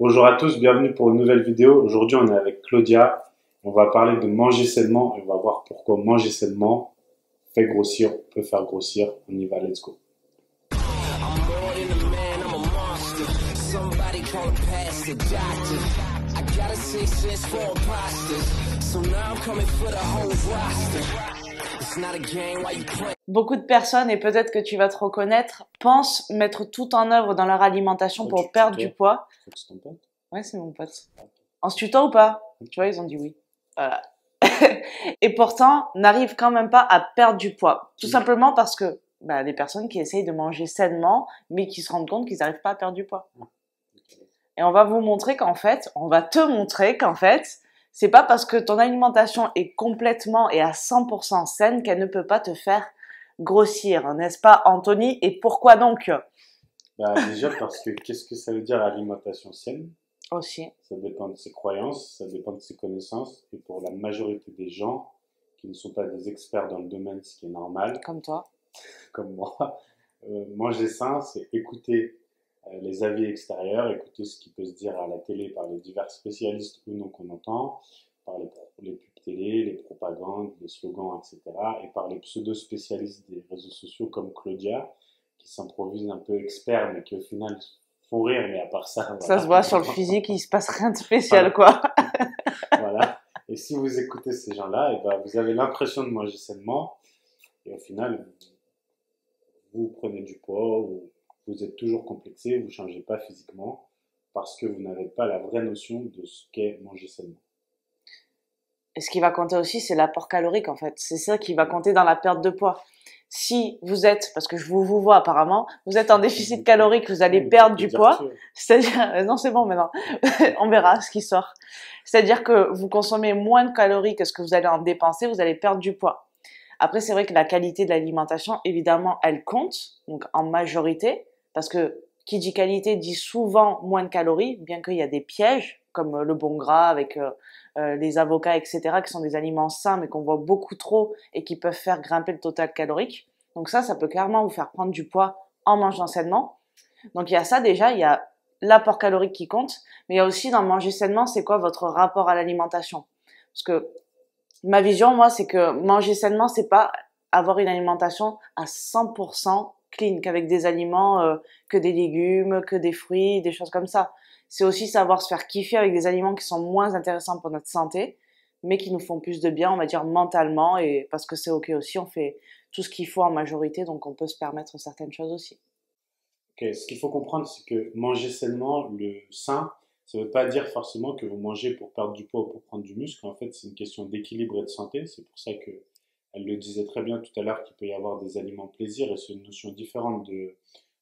Bonjour à tous, bienvenue pour une nouvelle vidéo. Aujourd'hui, on est avec Claudia. On va parler de manger sainement et on va voir pourquoi manger sainement fait grossir, peut faire grossir. On y va, let's go. Beaucoup de personnes, et peut-être que tu vas te reconnaître, pensent mettre tout en œuvre dans leur alimentation pour perdre du poids. C'est ton pote? Ouais, c'est mon pote. On se tutoie ou pas? Tu vois, ils ont dit oui. Voilà. Et pourtant, n'arrivent quand même pas à perdre du poids. Tout simplement parce que des personnes qui essayent de manger sainement, mais qui se rendent compte qu'ils n'arrivent pas à perdre du poids. Et on va vous montrer qu'en fait, c'est pas parce que ton alimentation est complètement et à 100% saine qu'elle ne peut pas te faire grossir, n'est-ce pas, Anthony? Et pourquoi donc? Déjà parce que qu'est-ce que ça veut dire alimentation saine? Aussi. Ça dépend de ses croyances, ça dépend de ses connaissances. Et pour la majorité des gens qui ne sont pas des experts dans le domaine, ce qui est normal, Comme toi. comme moi, manger sain, c'est écouter les avis extérieurs, écouter ce qui peut se dire à la télé par les divers spécialistes ou non qu'on entend, par les pubs télé, les propagandes, les slogans, etc. Et par les pseudo-spécialistes des réseaux sociaux comme Claudia, qui s'improvisent un peu experts, mais qui au final font rire, mais à part ça, voilà. Ça se voit sur le physique, il se passe rien de spécial, quoi. Voilà. Et si vous écoutez ces gens-là, vous avez l'impression de manger sainement, et au final, vous prenez du poids, ou vous êtes toujours complexé, vous ne changez pas physiquement, parce que vous n'avez pas la vraie notion de ce qu'est manger sainement. Et ce qui va compter aussi, c'est l'apport calorique, en fait. C'est ça qui va compter dans la perte de poids. Si vous êtes, parce que je vous vois apparemment, vous êtes en déficit calorique, vous allez perdre du poids. C'est-à-dire, non, c'est bon maintenant. On verra ce qui sort. C'est-à-dire que vous consommez moins de calories que ce que vous allez en dépenser, vous allez perdre du poids. Après, c'est vrai que la qualité de l'alimentation, évidemment, elle compte, donc en majorité, parce que qui dit qualité dit souvent moins de calories, bien qu'il y a des pièges, comme le bon gras avec les avocats, etc., qui sont des aliments sains, mais qu'on voit beaucoup trop et qui peuvent faire grimper le total calorique. Donc ça peut clairement vous faire prendre du poids en mangeant sainement. Donc il y a ça déjà, il y a l'apport calorique qui compte, mais il y a aussi dans manger sainement, c'est quoi votre rapport à l'alimentation? Parce que ma vision, moi, c'est que manger sainement, c'est pas avoir une alimentation à 100% clean, qu'avec des aliments, que des légumes, que des fruits, des choses comme ça. C'est aussi savoir se faire kiffer avec des aliments qui sont moins intéressants pour notre santé, mais qui nous font plus de bien, on va dire, mentalement, et parce que c'est ok aussi, on fait tout ce qu'il faut en majorité, donc on peut se permettre certaines choses aussi. Ok, ce qu'il faut comprendre, c'est que manger sainement, le sain, ça ne veut pas dire forcément que vous mangez pour perdre du poids ou pour prendre du muscle. En fait, c'est une question d'équilibre et de santé. C'est pour ça que elle le disait très bien tout à l'heure qu'il peut y avoir des aliments plaisir et c'est une notion différente de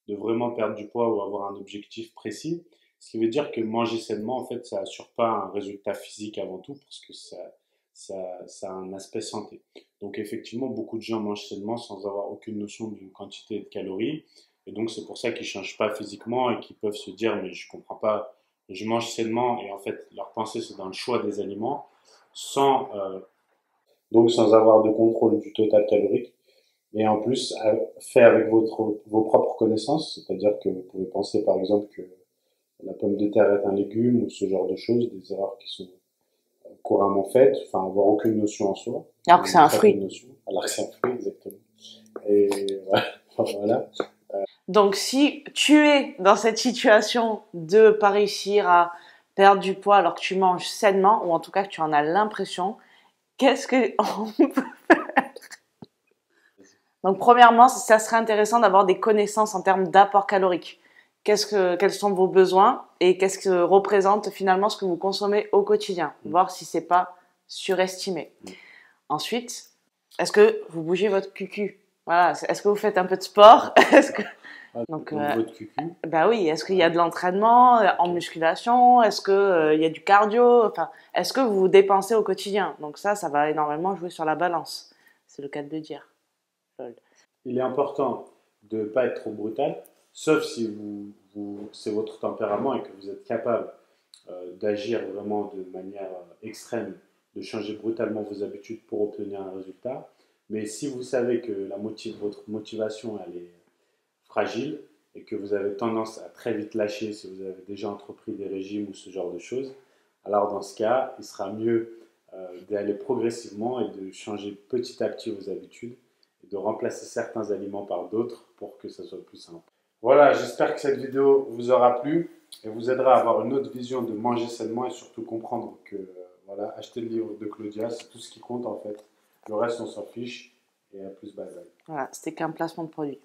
vraiment perdre du poids ou avoir un objectif précis. Ce qui veut dire que manger sainement, en fait, ça assure pas un résultat physique avant tout parce que ça a un aspect santé. Donc effectivement, beaucoup de gens mangent sainement sans avoir aucune notion de quantité et de calories. Et donc c'est pour ça qu'ils ne changent pas physiquement et qu'ils peuvent se dire mais je comprends pas, je mange sainement et en fait leur pensée c'est dans le choix des aliments donc sans avoir de contrôle du total calorique. Et en plus, fait avec vos propres connaissances, c'est-à-dire que vous pouvez penser par exemple que la pomme de terre est un légume ou ce genre de choses, des erreurs qui sont couramment faites, enfin avoir aucune notion en soi. Alors que c'est un fruit. Alors que c'est un fruit, exactement. Et voilà. Donc si tu es dans cette situation de pas réussir à perdre du poids alors que tu manges sainement, ou en tout cas que tu en as l'impression, qu'est-ce qu'on peut faire? Donc premièrement, ça serait intéressant d'avoir des connaissances en termes d'apport calorique. Quels sont vos besoins et qu'est-ce que représente finalement ce que vous consommez au quotidien, voir si c'est pas surestimé. Ensuite, est-ce que vous bougez votre cucu? Voilà, est-ce que vous faites un peu de sport? Donc votre cucu. Bah oui, est-ce qu'il y a de l'entraînement en musculation? Est-ce que il y a du cardio? Enfin, est-ce que vous vous dépensez au quotidien? Donc ça va énormément jouer sur la balance. C'est le cas de le dire. Lol. Il est important de ne pas être trop brutal, sauf si c'est votre tempérament et que vous êtes capable d'agir vraiment de manière extrême, de changer brutalement vos habitudes pour obtenir un résultat. Mais si vous savez que votre motivation elle est fragile, et que vous avez tendance à très vite lâcher si vous avez déjà entrepris des régimes ou ce genre de choses, alors dans ce cas, il sera mieux d'aller progressivement et de changer petit à petit vos habitudes et de remplacer certains aliments par d'autres pour que ça soit plus simple. Voilà, j'espère que cette vidéo vous aura plu et vous aidera à avoir une autre vision de manger sainement et surtout comprendre que voilà, acheter le livre de Claudia, c'est tout ce qui compte en fait. Le reste, on s'en fiche et à plus bye bye. Voilà, c'était qu'un placement de produit.